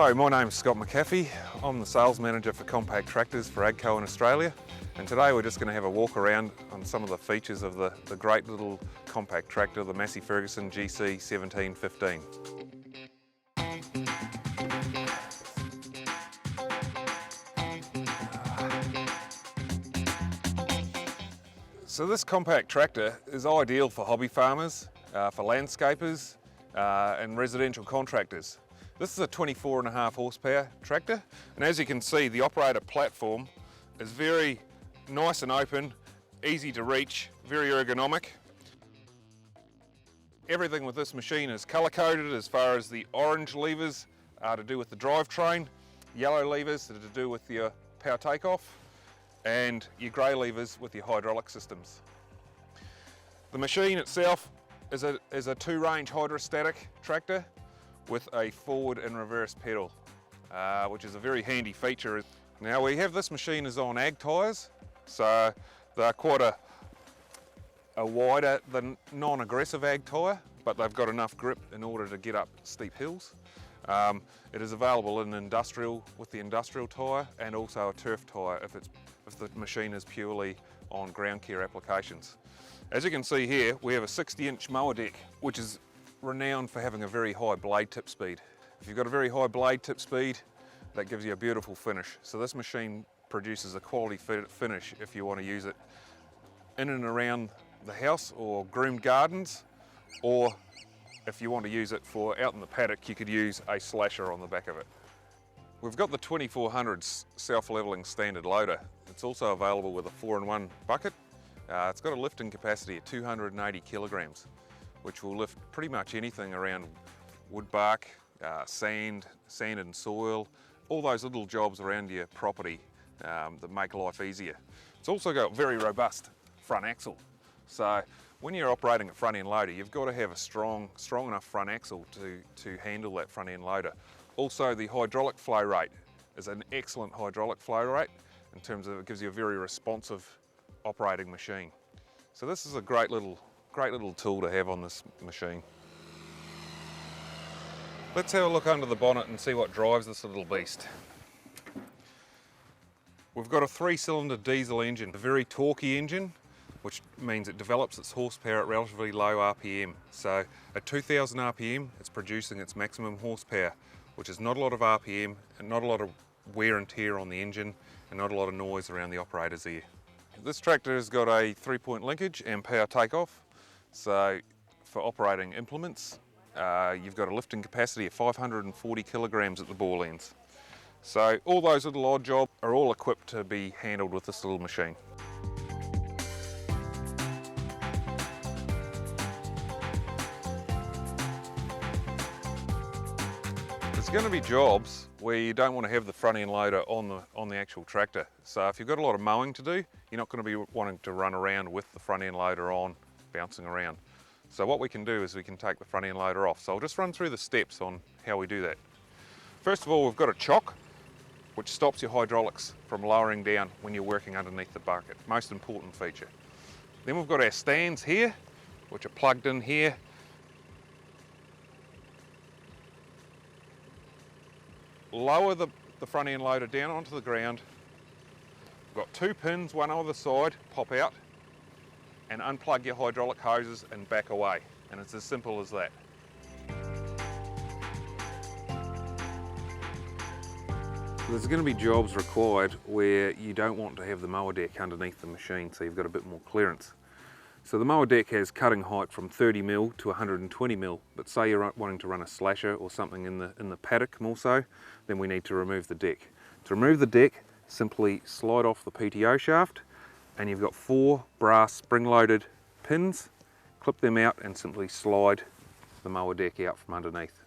Hello, my name's Scott McAfee. I'm the sales manager for compact tractors for AGCO in Australia, and today we're just going to have a walk around on some of the features of the great little compact tractor, the Massey Ferguson GC1700. So this compact tractor is ideal for hobby farmers, for landscapers and residential contractors. This is a 24.5 horsepower tractor, and as you can see, the operator platform is very nice and open, easy to reach, very ergonomic. Everything with this machine is colour coded as far as the orange levers are to do with the drivetrain, yellow levers are to do with your power takeoff, and your grey levers with your hydraulic systems. The machine itself is a two-range hydrostatic tractor with a forward and reverse pedal, which is a very handy feature. Now we have this machine is on ag tyres, so they're quite a wider than non-aggressive ag tyre, but they've got enough grip in order to get up steep hills. It is available in industrial with the industrial tyre and also a turf tyre if the machine is purely on ground care applications. As you can see here, we have a 60-inch mower deck, which is renowned for having a very high blade tip speed. If you've got a very high blade tip speed, that gives you a beautiful finish. So this machine produces a quality finish if you want to use it in and around the house or groomed gardens, or if you want to use it for out in the paddock, you could use a slasher on the back of it. We've got the 2400 self-leveling standard loader. It's also available with a 4-in-1 bucket. It's got a lifting capacity of 280 kilograms, which will lift pretty much anything around wood bark, sand and soil, all those little jobs around your property that make life easier. It's also got a very robust front axle. So when you're operating a front end loader, you've got to have a strong enough front axle to handle that front end loader. Also, the hydraulic flow rate is an excellent hydraulic flow rate in terms of it gives you a very responsive operating machine. So this is a great little tool to have on this machine. Let's have a look under the bonnet and see what drives this little beast. We've got a 3-cylinder diesel engine, a very torquey engine, which means it develops its horsepower at relatively low RPM. So at 2000 RPM, it's producing its maximum horsepower, which is not a lot of RPM and not a lot of wear and tear on the engine and not a lot of noise around the operator's ear. This tractor has got a 3-point linkage and power takeoff. So for operating implements, you've got a lifting capacity of 540 kilograms at the ball ends. So all those little odd jobs are all equipped to be handled with this little machine. There's going to be jobs where you don't want to have the front end loader on the actual tractor. So if you've got a lot of mowing to do, you're not going to be wanting to run around with the front end loader on, bouncing around. So what we can do is we can take the front end loader off. So I'll just run through the steps on how we do that. First of all, we've got a chock, which stops your hydraulics from lowering down when you're working underneath the bucket. Most important feature. Then we've got our stands here, which are plugged in here. Lower the front end loader down onto the ground. We've got 2 pins, one on either side, pop out, and unplug your hydraulic hoses and back away. And it's as simple as that. There's going to be jobs required where you don't want to have the mower deck underneath the machine, so you've got a bit more clearance. So the mower deck has cutting height from 30 mil to 120 mil, but say you're wanting to run a slasher or something in the paddock more so, then we need to remove the deck. To remove the deck, simply slide off the PTO shaft, and you've got 4 brass spring-loaded pins. Clip them out and simply slide the mower deck out from underneath.